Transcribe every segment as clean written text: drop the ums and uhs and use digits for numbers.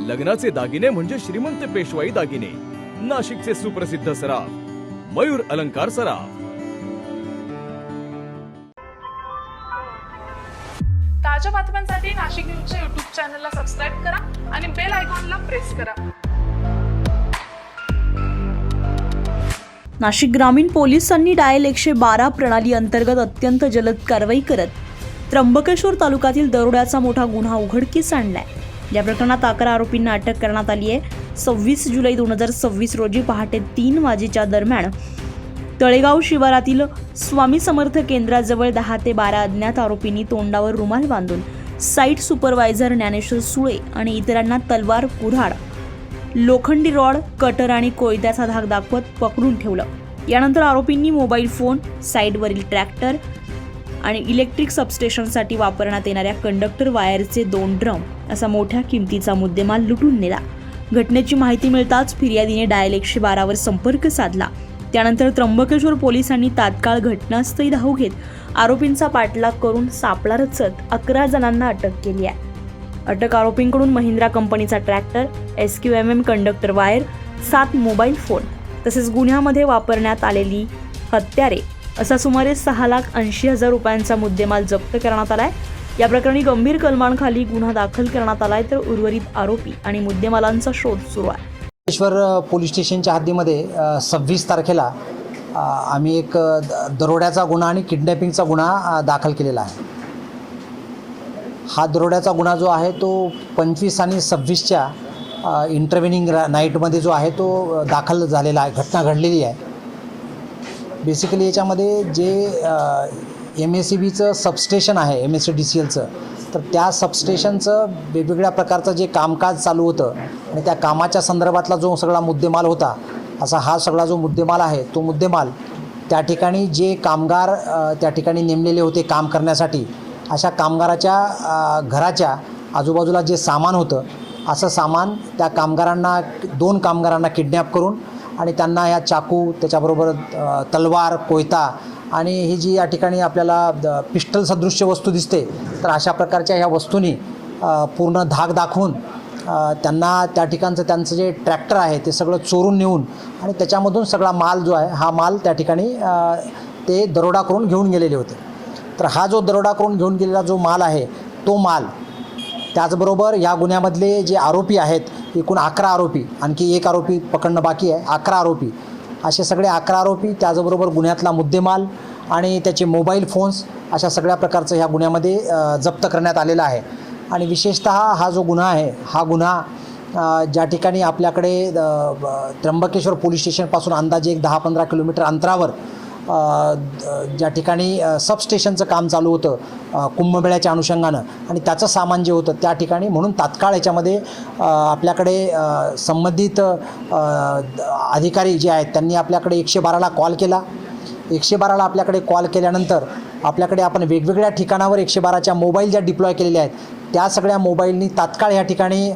लग्नाचे दागिने म्हणजे श्रीमंत पेशवाई दागिने. नाशिकचे सुप्रसिद्ध सराफ मयूर अलंकार सराफ. ताज्या बातम्यांसाठी नाशिक न्यूजच्या YouTube चॅनलला सबस्क्राईब करा आणि बेल आयकॉनला प्रेस करा. नाशिक ग्रामीण पोलिसांनी डायल 112 प्रणाली अंतर्गत अत्यंत जलद कारवाई करत त्र्यंबकेश्वर तालुक्यातील दरोड्याचा मोठा गुन्हा उघडकीस आणलाय. या प्रकरणात 11 आरोपींना अटक करण्यात आली आहे. 26 जुलै 2026 रोजी पहाटे 3 वाजेच्या दरम्यान तळेगाव शिवारातील स्वामी समर्थ केंद्राजवळ 10 ते 12 अज्ञात आरोपींनी तोंडावर रुमाल बांधून साईट सुपरवायझर ज्ञानेश्वर सुळे आणि इतरांना तलवार, कुऱ्हाड, लोखंडी रॉड, कटर आणि कोयत्याचा धाक दाखवत पकडून ठेवलं. यानंतर आरोपींनी मोबाईल फोन, साईटवरील ट्रॅक्टर आणि इलेक्ट्रिक सबस्टेशनसाठी वापरण्यात येणाऱ्या कंडक्टर वायरचे 2 ड्रम असा मोठ्या किमतीचा मुद्देमाल लुटून नेला. घटनेची माहिती मिळताच फिर्यादीने डायल 112 वर संपर्क साधला. त्यानंतर त्र्यंबकेश्वर पोलिसांनी तात्काळ घटनास्थळी धाव घेत आरोपींचा पाठलाग करून सापळा रचत 11 जणांना अटक केली आहे. अटक आरोपींकडून महिंद्रा कंपनीचा tractor, SQMM conductor wire, 7 mobile phone तसेच गुन्ह्यामध्ये वापरण्यात आलेली हत्यारे असा सुमारे 6,80,000 रुपयांचा मुद्देमाल जप्त करण्यात आलाय. या प्रकरणी गंभीर कलमांखाली गुन्हा दाखल करण्यात आलाय तर उर्वरित आरोपी आणि मुद्देमालांचा शोध सुरू आहे. त्र्यंबकेश्वर पोलीस स्टेशनच्या हद्दीमध्ये 26 तारखेला आम्ही एक दरोड्याचा गुन्हा आणि किडनॅपिंगचा गुन्हा दाखल केलेला आहे. हा दरोड्याचा गुन्हा जो आहे तो 25 आणि 26च्या इंटरव्हेनिंग नाईटमध्ये जो आहे तो दाखल झालेला आहे, घटना घडलेली आहे. बेसिकली याच्यामध्ये जे MSEBचं सबस्टेशन आहे, MSEDCLचं, तर त्या सबस्टेशनचं वेगवेगळ्या प्रकारचं जे कामकाज चालू होतं आणि त्या कामाच्या संदर्भातला जो सगळा मुद्देमाल होता, असा हा सगळा जो मुद्देमाल आहे तो मुद्देमाल त्या ठिकाणी जे कामगार त्या ठिकाणी नेमलेले होते काम करण्यासाठी, अशा कामगाराच्या घराच्या आजूबाजूला जे सामान होतं, असं सामान त्या कामगारांना 2 कामगारांना किडनॅप करून आणि त्यांना ह्या चाकू, त्याच्याबरोबर तलवार, कोयता आणि ही जी या ठिकाणी आपल्याला पिस्टल सदृश्य वस्तू दिसते, तर अशा प्रकारच्या ह्या वस्तूंनी पूर्ण धाक दाखवून त्यांना त्या ठिकाणचं त्यांचं जे ट्रॅक्टर आहे ते सगळं चोरून नेऊन आणि त्याच्यामधून सगळा माल जो आहे हा माल त्या ठिकाणी ते दरोडा करून घेऊन गेलेले होते. तर हा जो दरोडा करून घेऊन गेलेला जो माल आहे तो माल, त्याचबरोबर या गुन्ह्यामधले जे आरोपी आहेत, एकूण 11 आरोपी, आणखी 1 आरोपी पकडणं बाकी आहे, 11 आरोपी, असे सगळे 11 आरोपी, त्याचबरोबर गुन्ह्यातला मुद्देमाल आणि त्याचे मोबाईल फोन्स, अशा सगळ्या प्रकारचं ह्या गुन्ह्यामध्ये जप्त करण्यात आलेला आहे. आणि विशेषतः हा जो गुन्हा आहे, हा गुन्हा ज्या ठिकाणी आपल्याकडे त्र्यंबकेश्वर पोलीस स्टेशनपासून अंदाजे एक 10-15 किलोमीटर अंतरावर ज्या ठिकाणी सबस्टेशनचं काम चालू होतं कुंभमेळ्याच्या अनुषंगानं, आणि त्याचं सामान जे होतं त्या ठिकाणी, म्हणून तात्काळ याच्यामध्ये आपल्याकडे संबंधित अधिकारी जे आहेत त्यांनी आपल्याकडे 112ला कॉल केला. 112ला आपल्याकडे कॉल केल्यानंतर आपल्याकडे आपण वेगवेगळ्या ठिकाणावर 112च्या मोबाईल ज्या डिप्लॉय केलेल्या आहेत त्या सगळ्या मोबाईलनी तात्काळ या ठिकाणी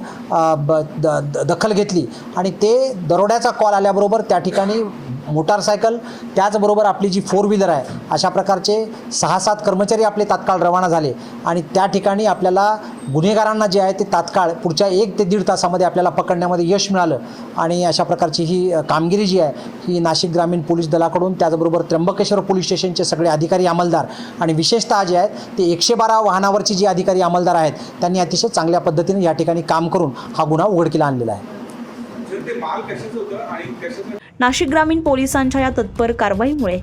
दखल घेतली आणि ते दरोड्याचा कॉल आल्याबरोबर त्या ठिकाणी मोटारसायकल, त्याचबरोबर आपली जी 4 व्हीलर आहे, अशा प्रकारचे 6-7 कर्मचारी आपले तात्काळ रवाना झाले आणि त्या ठिकाणी आपल्याला गुन्हेगारांना जे आहे ते तात्काळ पुढच्या 1 ते 1.5 तासामध्ये आपल्याला पकडण्यामध्ये यश मिळालं. आणि अशा प्रकारची ही कामगिरी जी आहे ही नाशिक ग्रामीण पोलीस दलाकडून, त्याचबरोबर त्र्यंबकेश्वर पोलीस स्टेशनचे सगळे अधिकारी अंमलदार आणि विशेषतः जे आहेत ते 112 वाहनावरचे जे अधिकारी अंमलदार आहेत त्यांनी अतिशय चांगल्या पद्धतीने या ठिकाणी काम करून हा गुन्हा उघडकीला आणलेला आहे. नाशिक ग्रामीण पोलिसांच्या या तत्पर कारवाईमुळे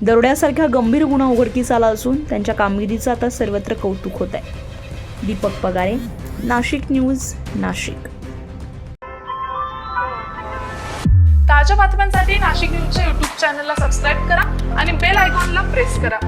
दरोड्यासारख्या गंभीर गुन्हा उघडकीस आला असून त्यांच्या कामगिरीचं आता सर्वत्र कौतुक होत आहे. दीपक पगारे, नाशिक न्यूज, नाशिक. ताज्या बातम्यांसाठी नाशिक न्यूजच्या YouTube चॅनलला सबस्क्राईब करा आणि बेल आयकॉनला प्रेस करा.